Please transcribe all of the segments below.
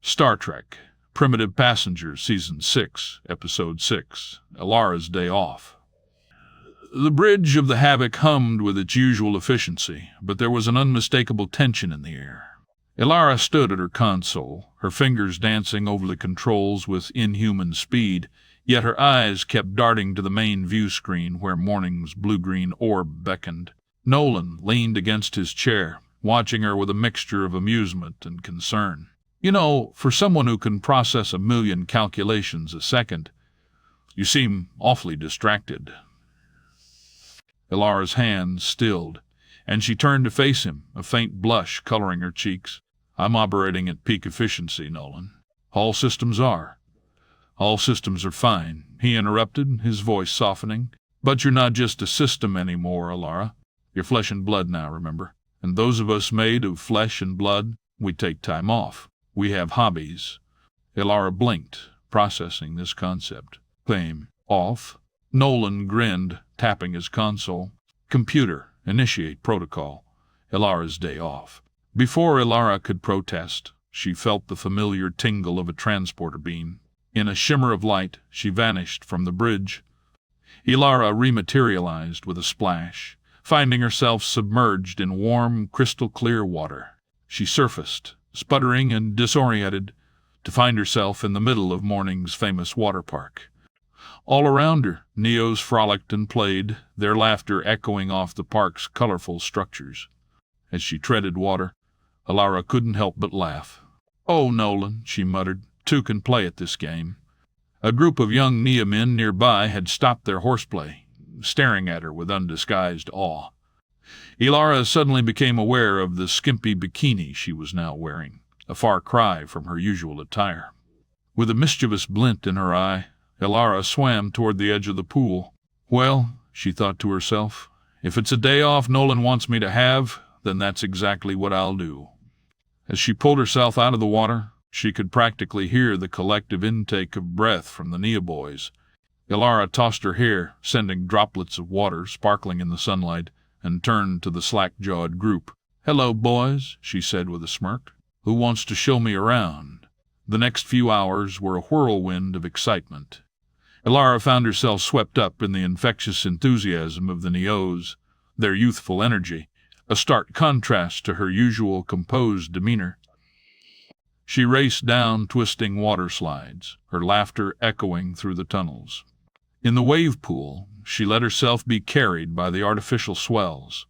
Star Trek, Primitive Passenger, Season 6, Episode 6, Elara's Day Off. The bridge of the Havoc hummed with its usual efficiency, but there was an unmistakable tension in the air. Elara stood at her console, her fingers dancing over the controls with inhuman speed, yet her eyes kept darting to the main view screen where morning's blue-green orb beckoned. Nolan leaned against his chair, watching her with a mixture of amusement and concern. "You know, for someone who can process 1,000,000 calculations a second, you seem awfully distracted." Elara's hands stilled, and she turned to face him, a faint blush coloring her cheeks. "I'm operating at peak efficiency, Nolan. All systems are. All systems are fine," he interrupted, his voice softening. "But you're not just a system anymore, Elara. You're flesh and blood now, remember? And those of us made of flesh and blood, we take time off. We have hobbies." Elara blinked, processing this concept. "Time off?" Nolan grinned, tapping his console. "Computer, initiate protocol. Elara's day off." Before Elara could protest, she felt the familiar tingle of a transporter beam. In a shimmer of light, she vanished from the bridge. Elara rematerialized with a splash, finding herself submerged in warm, crystal-clear water. She surfaced, sputtering and disoriented, to find herself in the middle of morning's famous water park. All around her, Neos frolicked and played, their laughter echoing off the park's colorful structures. As she treaded water, Elara couldn't help but laugh. "Oh, Nolan," she muttered, "two can play at this game." A group of young Nea men nearby had stopped their horseplay, staring at her with undisguised awe. Elara suddenly became aware of the skimpy bikini she was now wearing, a far cry from her usual attire. With a mischievous glint in her eye, Elara swam toward the edge of the pool. "Well," she thought to herself, "if it's a day off Nolan wants me to have, then that's exactly what I'll do." As she pulled herself out of the water, she could practically hear the collective intake of breath from the Nea boys. Elara tossed her hair, sending droplets of water sparkling in the sunlight, and turned to the slack-jawed group. "Hello, boys," she said with a smirk. "Who wants to show me around?" The next few hours were a whirlwind of excitement. Elara found herself swept up in the infectious enthusiasm of the Neos, their youthful energy, a stark contrast to her usual composed demeanor. She raced down twisting water slides, her laughter echoing through the tunnels. In the wave pool, she let herself be carried by the artificial swells,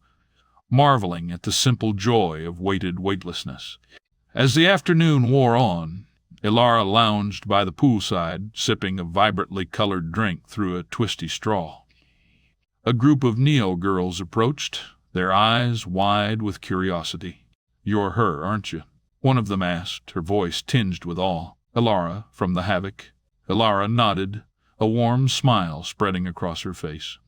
marveling at the simple joy of weighted weightlessness. As the afternoon wore on, Elara lounged by the poolside, sipping a vibrantly colored drink through a twisty straw. A group of Neo girls approached, their eyes wide with curiosity. "You're her, aren't you?" one of them asked, her voice tinged with awe. "Elara, from the Havoc." Elara nodded, a warm smile spreading across her face.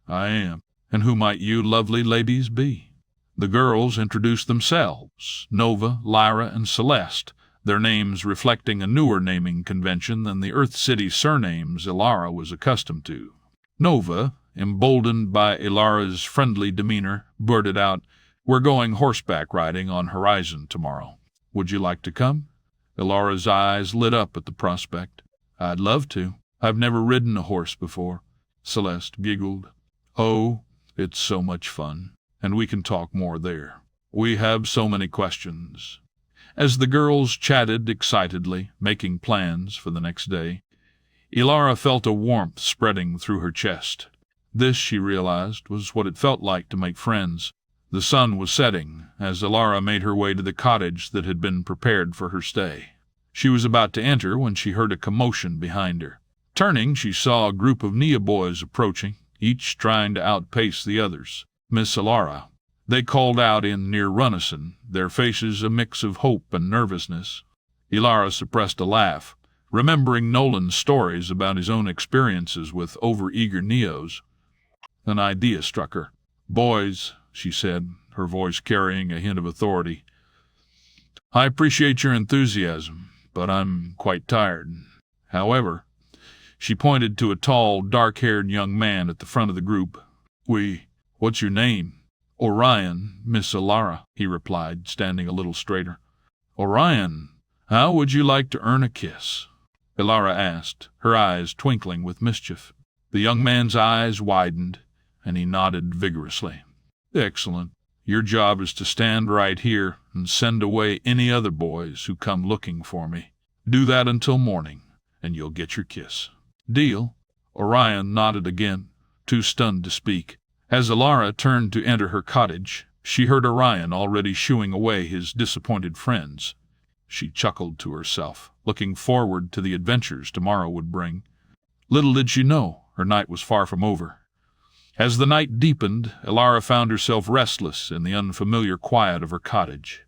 "I am. And who might you lovely ladies be?" The girls introduced themselves, Nova, Lyra, and Celeste, their names reflecting a newer naming convention than the Earth City surnames Elara was accustomed to. Nova, emboldened by Elara's friendly demeanor, blurted out, "We're going horseback riding on Horizon tomorrow. Would you like to come?" Elara's eyes lit up at the prospect. "I'd love to. I've never ridden a horse before." Celeste giggled. "Oh, it's so much fun, and we can talk more there. We have so many questions." As the girls chatted excitedly, making plans for the next day, Elara felt a warmth spreading through her chest. This, she realized, was what it felt like to make friends. The sun was setting as Elara made her way to the cottage that had been prepared for her stay. She was about to enter when she heard a commotion behind her. Turning, she saw a group of Nea boys approaching, each trying to outpace the others. "Miss Elara." They called out in near unison, their faces a mix of hope and nervousness. Elara suppressed a laugh, remembering Nolan's stories about his own experiences with overeager Neos. An idea struck her. "Boys," she said, her voice carrying a hint of authority, "I appreciate your enthusiasm, but I'm quite tired. However," she pointed to a tall, dark-haired young man at the front of the group. "What's your name?" "Orion, Miss Elara," he replied, standing a little straighter. "Orion, How would you like to earn a kiss? Elara asked, her eyes twinkling with mischief. The young man's eyes widened, and he nodded vigorously. Excellent. Your job is to stand right here and send away any other boys who come looking for me. Do that until morning, and you'll get your kiss. Deal? Orion nodded again, too stunned to speak. As Elara turned to enter her cottage, she heard Orion already shooing away his disappointed friends. She chuckled to herself, looking forward to the adventures tomorrow would bring. Little did she know, her night was far from over. As the night deepened, Elara found herself restless in the unfamiliar quiet of her cottage.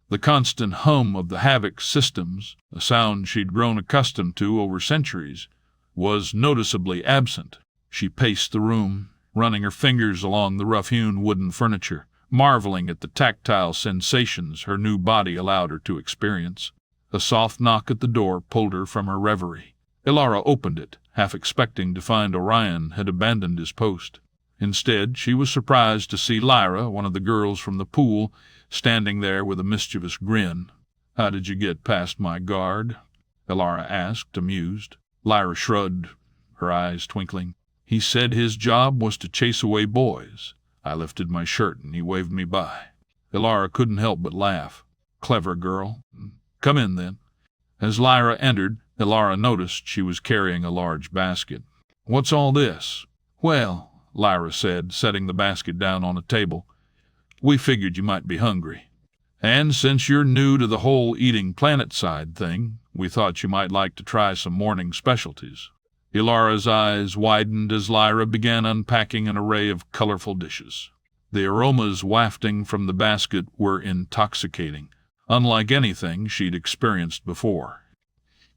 The constant hum of the Havoc systems, a sound she'd grown accustomed to over centuries, was noticeably absent. She paced the room, running her fingers along the rough-hewn wooden furniture, marveling at the tactile sensations her new body allowed her to experience. A soft knock at the door pulled her from her reverie. Elara opened it, half expecting to find Orion had abandoned his post. Instead, she was surprised to see Lyra, one of the girls from the pool, standing there with a mischievous grin. How did you get past my guard? Elara asked, amused. Lyra shrugged, her eyes twinkling. He said his job was to chase away boys. I lifted my shirt and he waved me by. Elara couldn't help but laugh. Clever girl. Come in, then. As Lyra entered, Elara noticed she was carrying a large basket. What's all this? Well, Lyra said, setting the basket down on a table, we figured you might be hungry. And since you're new to the whole eating planet side thing, we thought you might like to try some morning specialties. Elara's eyes widened as Lyra began unpacking an array of colorful dishes. The aromas wafting from the basket were intoxicating, unlike anything she'd experienced before.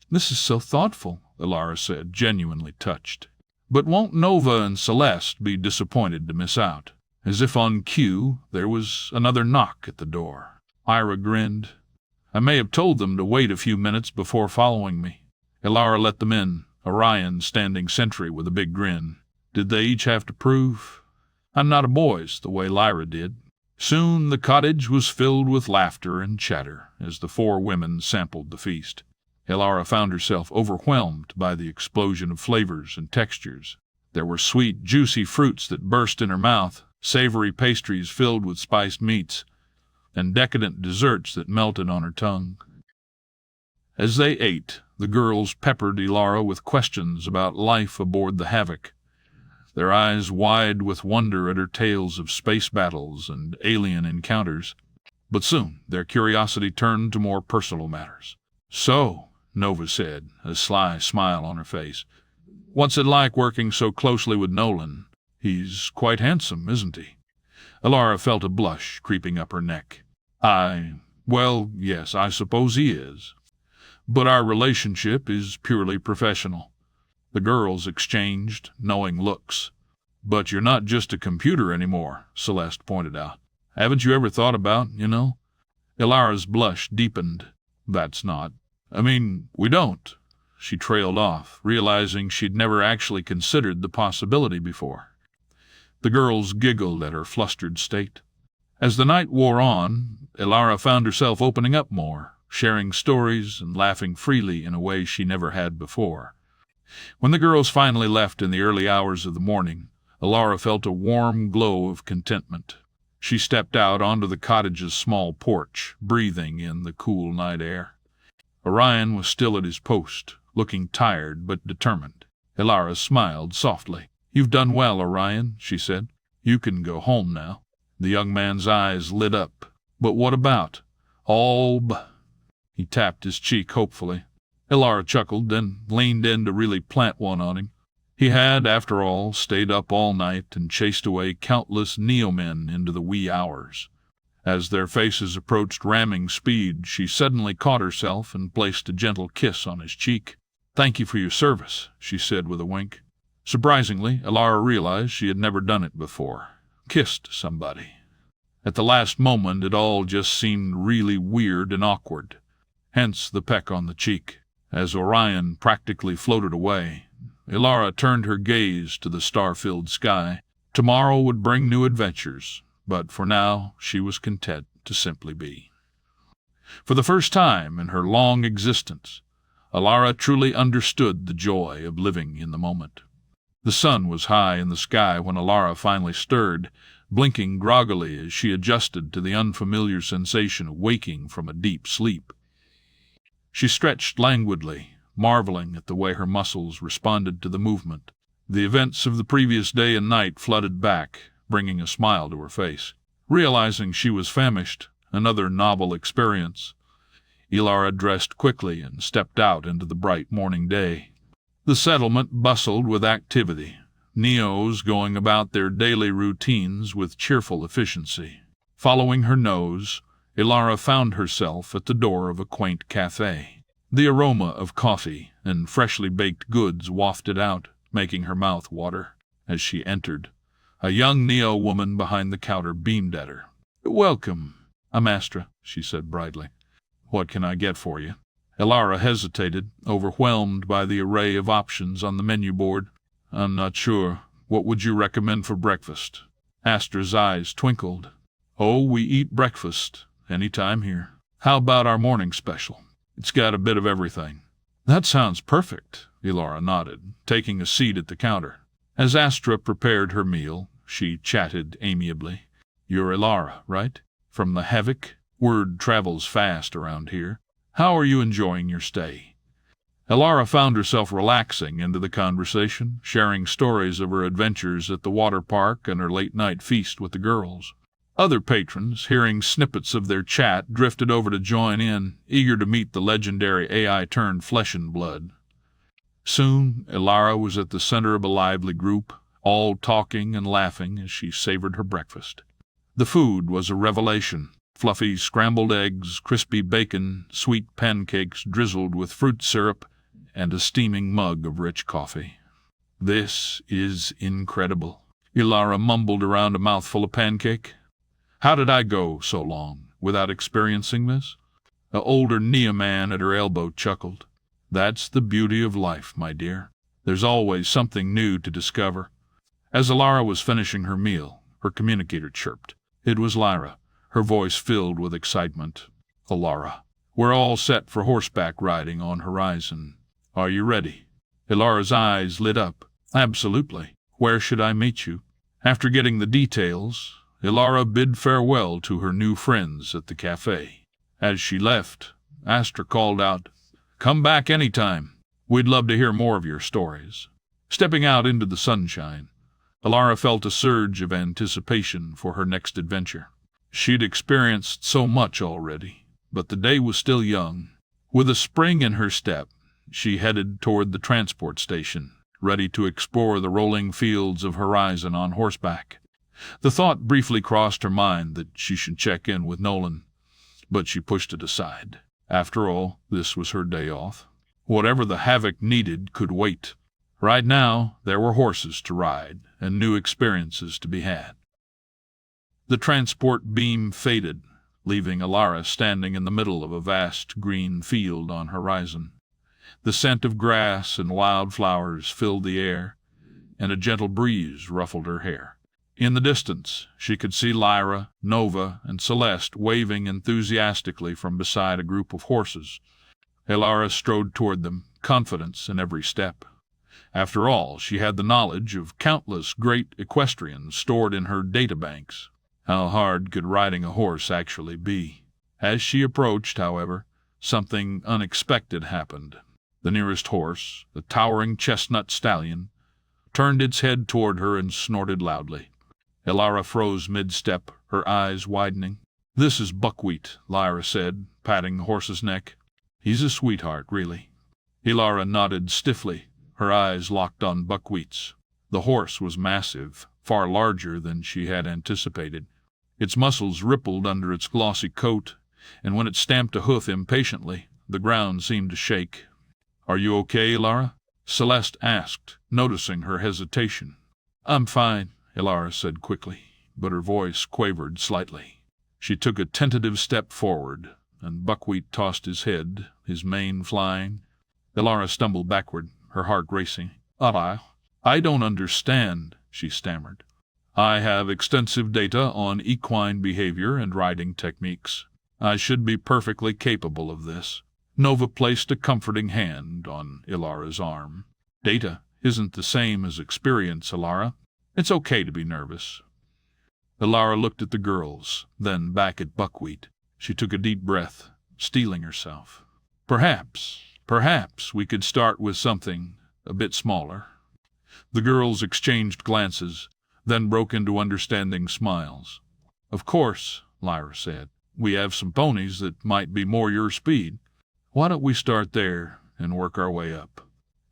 This is so thoughtful, Elara said, genuinely touched. But won't Nova and Celeste be disappointed to miss out? As if on cue, there was another knock at the door. Ira grinned. I may have told them to wait a few minutes before following me. Elara let them in, Orion standing sentry with a big grin. Did they each have to prove? I'm not a boys, the way Lyra did. Soon the cottage was filled with laughter and chatter as the four women sampled the feast. Elara found herself overwhelmed by the explosion of flavors and textures. There were sweet, juicy fruits that burst in her mouth, savory pastries filled with spiced meats, and decadent desserts that melted on her tongue. As they ate, the girls peppered Elara with questions about life aboard the Havoc, their eyes wide with wonder at her tales of space battles and alien encounters. But soon their curiosity turned to more personal matters. So, Nova said, a sly smile on her face, what's it like working so closely with Nolan? He's quite handsome, isn't he? Elara felt a blush creeping up her neck. Well, yes, I suppose he is. But our relationship is purely professional. The girls exchanged knowing looks. But you're not just a computer anymore, Celeste pointed out. Haven't you ever thought about, Elara's blush deepened. That's not. We don't. She trailed off, realizing she'd never actually considered the possibility before. The girls giggled at her flustered state. As the night wore on, Elara found herself opening up more, sharing stories and laughing freely in a way she never had before. When the girls finally left in the early hours of the morning, Elara felt a warm glow of contentment. She stepped out onto the cottage's small porch, breathing in the cool night air. Orion was still at his post, looking tired but determined. Elara smiled softly. You've done well, Orion, she said. You can go home now. The young man's eyes lit up. But what about? He tapped his cheek hopefully. Elara chuckled, then leaned in to really plant one on him. He had, after all, stayed up all night and chased away countless Neomen into the wee hours. As their faces approached ramming speed, she suddenly caught herself and placed a gentle kiss on his cheek. Thank you for your service, she said with a wink. Surprisingly, Elara realized she had never done it before. Kissed somebody. At the last moment, it all just seemed really weird and awkward. Hence the peck on the cheek. As Orion practically floated away, Elara turned her gaze to the star-filled sky. Tomorrow would bring new adventures, but for now she was content to simply be. For the first time in her long existence, Elara truly understood the joy of living in the moment. The sun was high in the sky when Elara finally stirred, blinking groggily as she adjusted to the unfamiliar sensation of waking from a deep sleep. She stretched languidly, marveling at the way her muscles responded to the movement. The events of the previous day and night flooded back, bringing a smile to her face. Realizing she was famished, another novel experience, Elara dressed quickly and stepped out into the bright morning day. The settlement bustled with activity, Neos going about their daily routines with cheerful efficiency. Following her nose, Elara found herself at the door of a quaint cafe. The aroma of coffee and freshly baked goods wafted out, making her mouth water. As she entered, a young Neo woman behind the counter beamed at her. "Welcome, Amastra," she said brightly. "What can I get for you?" Elara hesitated, overwhelmed by the array of options on the menu board. "I'm not sure. What would you recommend for breakfast?" Astra's eyes twinkled. "Oh, we eat breakfast any time here. How about our morning special? It's got a bit of everything." "That sounds perfect," Elara nodded, taking a seat at the counter. As Astra prepared her meal, she chatted amiably. "You're Elara, right? From the Havoc? Word travels fast around here. How are you enjoying your stay?" Elara found herself relaxing into the conversation, sharing stories of her adventures at the water park and her late-night feast with the girls. Other patrons, hearing snippets of their chat, drifted over to join in, eager to meet the legendary AI turned flesh and blood. Soon, Elara was at the center of a lively group, all talking and laughing as she savored her breakfast. The food was a revelation. Fluffy scrambled eggs, crispy bacon, sweet pancakes drizzled with fruit syrup, and a steaming mug of rich coffee. "This is incredible," Elara mumbled around a mouthful of pancake. "How did I go so long without experiencing this?" The older Nia man at her elbow chuckled. "That's the beauty of life, my dear. There's always something new to discover." As Elara was finishing her meal, her communicator chirped. It was Lyra, her voice filled with excitement. "Elara, we're all set for horseback riding on Horizon. Are you ready?" Elara's eyes lit up. "Absolutely. Where should I meet you?" After getting the details, Elara bid farewell to her new friends at the cafe. As she left, Astra called out, "Come back any time. We'd love to hear more of your stories." Stepping out into the sunshine, Elara felt a surge of anticipation for her next adventure. She'd experienced so much already, but the day was still young. With a spring in her step, she headed toward the transport station, ready to explore the rolling fields of Horizon on horseback. The thought briefly crossed her mind that she should check in with Nolan, but she pushed it aside. After all, this was her day off. Whatever the Havoc needed could wait. Right now, there were horses to ride and new experiences to be had. The transport beam faded, leaving Elara standing in the middle of a vast green field on Horizon. The scent of grass and wildflowers filled the air, and a gentle breeze ruffled her hair. In the distance, she could see Lyra, Nova, and Celeste waving enthusiastically from beside a group of horses. Elara strode toward them, confidence in every step. After all, she had the knowledge of countless great equestrians stored in her databanks. How hard could riding a horse actually be? As she approached, however, something unexpected happened. The nearest horse, a towering chestnut stallion, turned its head toward her and snorted loudly. Elara froze mid-step, her eyes widening. "This is Buckwheat," Lyra said, patting the horse's neck. "He's a sweetheart, really." Elara nodded stiffly, her eyes locked on Buckwheat's. The horse was massive, far larger than she had anticipated. Its muscles rippled under its glossy coat, and when it stamped a hoof impatiently, the ground seemed to shake. "Are you okay, Elara?" Celeste asked, noticing her hesitation. "I'm fine," Elara said quickly, but her voice quavered slightly. She took a tentative step forward, and Buckwheat tossed his head, his mane flying. Elara stumbled backward, her heart racing. I don't understand," she stammered. "I have extensive data on equine behavior and riding techniques." I should be perfectly capable of this. Nova placed a comforting hand on Elara's arm. Data isn't the same as experience, Elara. It's okay to be nervous. Elara looked at the girls, then back at Buckwheat. She took a deep breath, steeling herself. Perhaps we could start with something a bit smaller. The girls exchanged glances, then broke into understanding smiles. Of course, Lyra said. We have some ponies that might be more your speed. Why don't we start there and work our way up?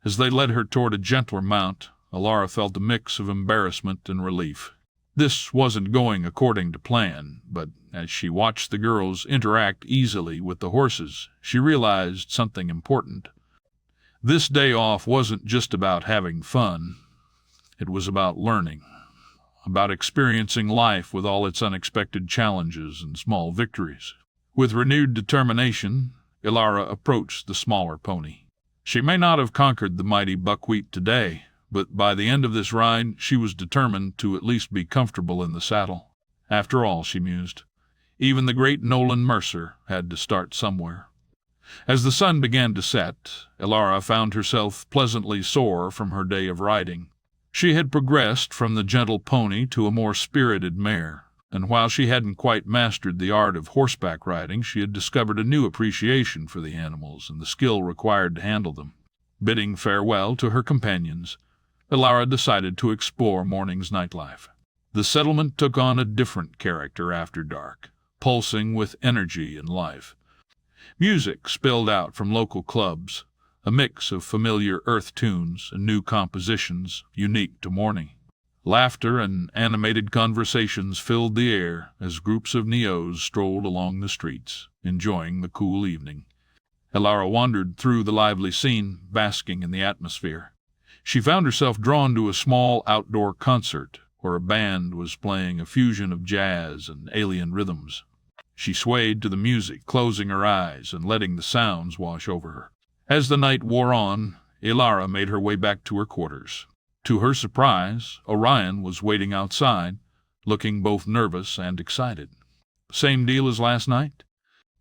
As they led her toward a gentler mount, Elara felt a mix of embarrassment and relief. This wasn't going according to plan, but as she watched the girls interact easily with the horses, she realized something important. This day off wasn't just about having fun. It was about learning, about experiencing life with all its unexpected challenges and small victories. With renewed determination, Elara approached the smaller pony. She may not have conquered the mighty Buckwheat today, but by the end of this ride she was determined to at least be comfortable in the saddle. After all, she mused, even the great Nolan Mercer had to start somewhere. As the sun began to set, Elara found herself pleasantly sore from her day of riding. She had progressed from the gentle pony to a more spirited mare, and while she hadn't quite mastered the art of horseback riding, she had discovered a new appreciation for the animals and the skill required to handle them. Bidding farewell to her companions, Elara decided to explore morning's nightlife. The settlement took on a different character after dark, pulsing with energy and life. Music spilled out from local clubs, a mix of familiar earth tunes and new compositions unique to morning. Laughter and animated conversations filled the air as groups of neos strolled along the streets, enjoying the cool evening. Elara wandered through the lively scene, basking in the atmosphere. She found herself drawn to a small outdoor concert where a band was playing a fusion of jazz and alien rhythms. She swayed to the music, closing her eyes and letting the sounds wash over her. As the night wore on, Elara made her way back to her quarters. To her surprise, Orion was waiting outside, looking both nervous and excited. "Same deal as last night?"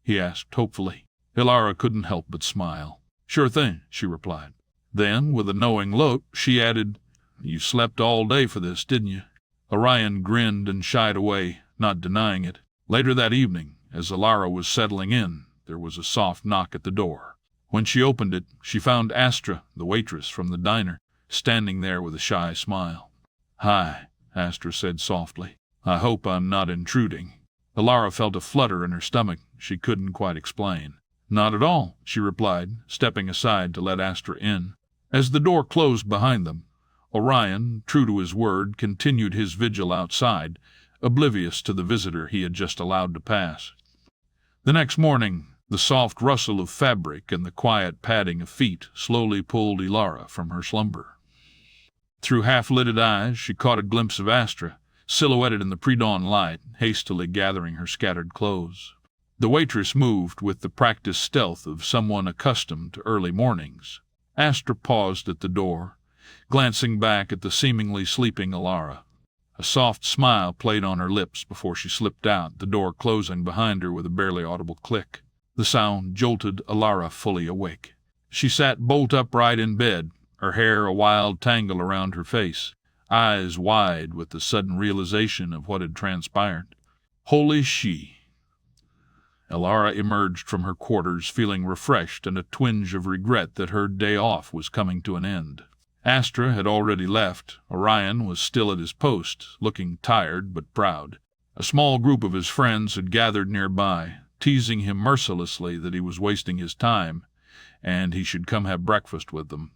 he asked hopefully. Elara couldn't help but smile. "Sure thing," she replied. Then, with a knowing look, she added, "You slept all day for this, didn't you?" Orion grinned and shied away, not denying it. Later that evening, as Elara was settling in, there was a soft knock at the door. When she opened it, she found Astra, the waitress from the diner, standing there with a shy smile. "Hi," Astra said softly. "I hope I'm not intruding." Elara felt a flutter in her stomach she couldn't quite explain. "Not at all," she replied, stepping aside to let Astra in. As the door closed behind them, Orion, true to his word, continued his vigil outside, oblivious to the visitor he had just allowed to pass. The next morning, the soft rustle of fabric and the quiet padding of feet slowly pulled Elara from her slumber. Through half-lidded eyes, she caught a glimpse of Astra, silhouetted in the pre-dawn light, hastily gathering her scattered clothes. The waitress moved with the practiced stealth of someone accustomed to early mornings. Astra paused at the door, glancing back at the seemingly sleeping Elara. A soft smile played on her lips before she slipped out, the door closing behind her with a barely audible click. The sound jolted Elara fully awake. She sat bolt upright in bed, her hair a wild tangle around her face, eyes wide with the sudden realization of what had transpired. Holy she! Elara emerged from her quarters feeling refreshed and a twinge of regret that her day off was coming to an end. Astra had already left. Orion was still at his post, looking tired but proud. A small group of his friends had gathered nearby, teasing him mercilessly that he was wasting his time, and he should come have breakfast with them.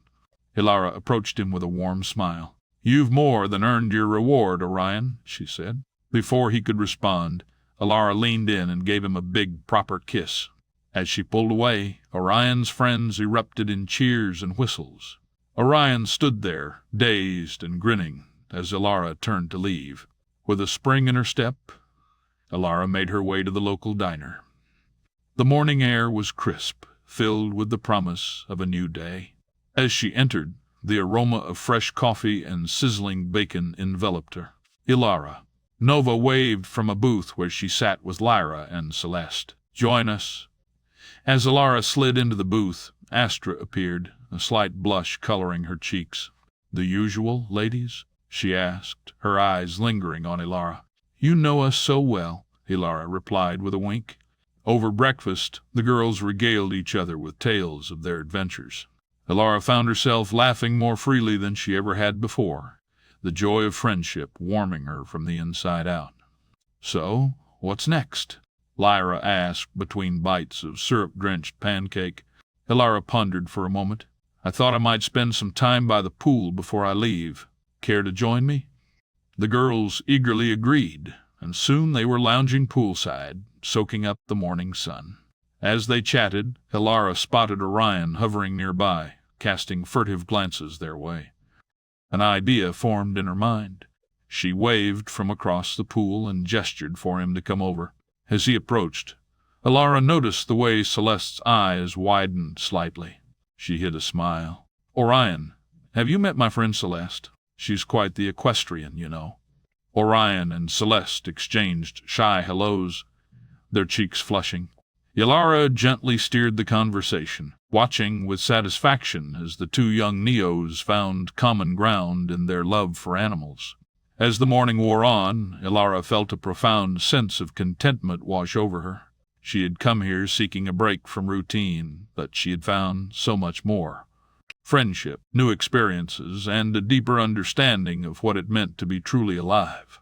Elara approached him with a warm smile. "You've more than earned your reward, Orion," she said. Before he could respond, Elara leaned in and gave him a big, proper kiss. As she pulled away, Orion's friends erupted in cheers and whistles. Orion stood there, dazed and grinning, as Elara turned to leave. With a spring in her step, Elara made her way to the local diner. The morning air was crisp, filled with the promise of a new day. As she entered, the aroma of fresh coffee and sizzling bacon enveloped her. "Elara." Nova waved from a booth where she sat with Lyra and Celeste. Join us." As Elara slid into the booth, Astra appeared, a slight blush coloring her cheeks. "The usual, ladies?" she asked, her eyes lingering on Elara. "You know us so well," Elara replied with a wink. Over breakfast, the girls regaled each other with tales of their adventures. Elara found herself laughing more freely than she ever had before, the joy of friendship warming her from the inside out. "So, what's next?" Lyra asked between bites of syrup-drenched pancake. Elara pondered for a moment. "I thought I might spend some time by the pool before I leave. Care to join me?" The girls eagerly agreed, and soon they were lounging poolside, soaking up the morning sun. As they chatted, Elara spotted Orion hovering nearby, casting furtive glances their way. An idea formed in her mind. She waved from across the pool and gestured for him to come over. As he approached, Elara noticed the way Celeste's eyes widened slightly. She hid a smile. "Orion, have you met my friend Celeste? She's quite the equestrian, you know." Orion and Celeste exchanged shy hellos, their cheeks flushing. Elara gently steered the conversation, watching with satisfaction as the two young Neos found common ground in their love for animals. As the morning wore on, Elara felt a profound sense of contentment wash over her. She had come here seeking a break from routine, but she had found so much more. Friendship, new experiences, and a deeper understanding of what it meant to be truly alive.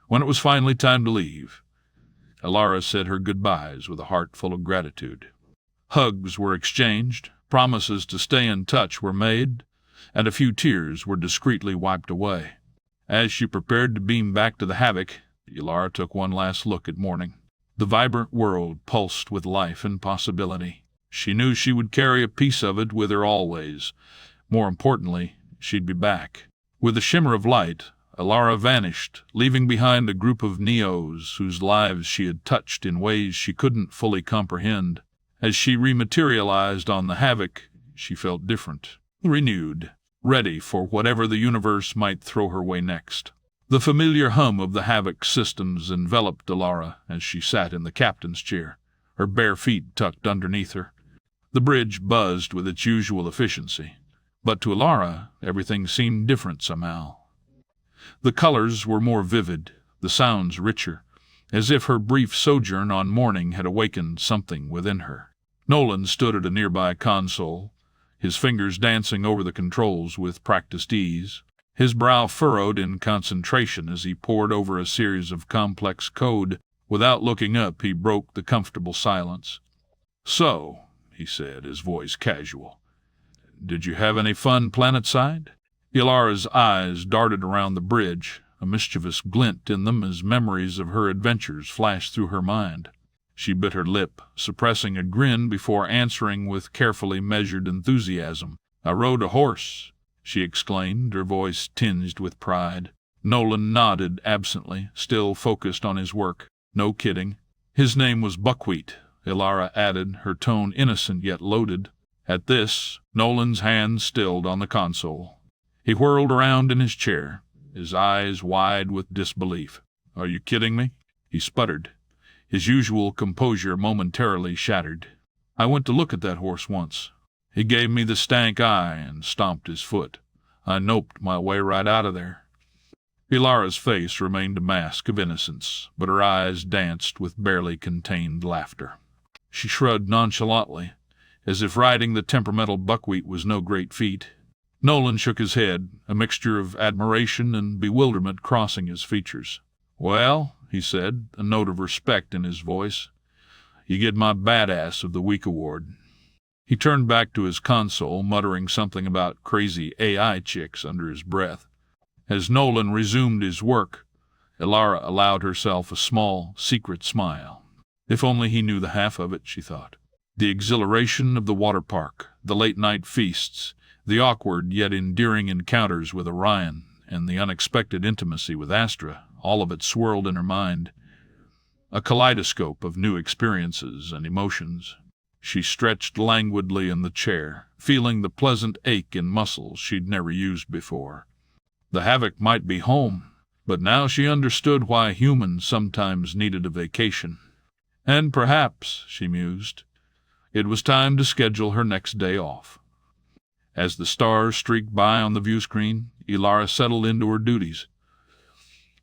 When it was finally time to leave, Elara said her goodbyes with a heart full of gratitude. Hugs were exchanged, promises to stay in touch were made, and a few tears were discreetly wiped away. As she prepared to beam back to the Havoc, Elara took one last look at morning. The vibrant world pulsed with life and possibility. She knew she would carry a piece of it with her always. More importantly, she'd be back. With a shimmer of light, Elara vanished, leaving behind a group of Neos whose lives she had touched in ways she couldn't fully comprehend. As she rematerialized on the Havoc, she felt different, renewed, ready for whatever the universe might throw her way next. The familiar hum of the Havoc systems enveloped Elara as she sat in the captain's chair, her bare feet tucked underneath her. The bridge buzzed with its usual efficiency, but to Elara everything seemed different somehow. The colors were more vivid, the sounds richer, as if her brief sojourn on morning had awakened something within her. Nolan stood at a nearby console, his fingers dancing over the controls with practiced ease, his brow furrowed in concentration as he pored over a series of complex code. Without looking up, he broke the comfortable silence. "So," he said, his voice casual, "did you have any fun planetside?" Elara's eyes darted around the bridge, a mischievous glint in them as memories of her adventures flashed through her mind. She bit her lip, suppressing a grin before answering with carefully measured enthusiasm. "I rode a horse," she exclaimed, her voice tinged with pride. Nolan nodded absently, still focused on his work. "No kidding. His name was Buckwheat," Elara added, her tone innocent yet loaded. At this, Nolan's hand stilled on the console. He whirled around in his chair, his eyes wide with disbelief. "Are you kidding me?" he sputtered, his usual composure momentarily shattered. "I went to look at that horse once. He gave me the stank eye and stomped his foot. I noped my way right out of there." Elara's face remained a mask of innocence, but her eyes danced with barely contained laughter. She shrugged nonchalantly, as if riding the temperamental Buckwheat was no great feat. Nolan shook his head, a mixture of admiration and bewilderment crossing his features. "Well," he said, a note of respect in his voice, "you get my Badass of the Week award." He turned back to his console, muttering something about crazy AI chicks under his breath. As Nolan resumed his work, Elara allowed herself a small, secret smile. If only he knew the half of it, she thought. The exhilaration of the water park, the late-night feasts, the awkward yet endearing encounters with Orion, and the unexpected intimacy with Astra, all of it swirled in her mind. A kaleidoscope of new experiences and emotions. She stretched languidly in the chair, feeling the pleasant ache in muscles she'd never used before. The Havoc might be home, but now she understood why humans sometimes needed a vacation. And perhaps, she mused, it was time to schedule her next day off. As the stars streaked by on the view screen, Elara settled into her duties.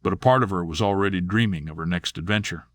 But a part of her was already dreaming of her next adventure.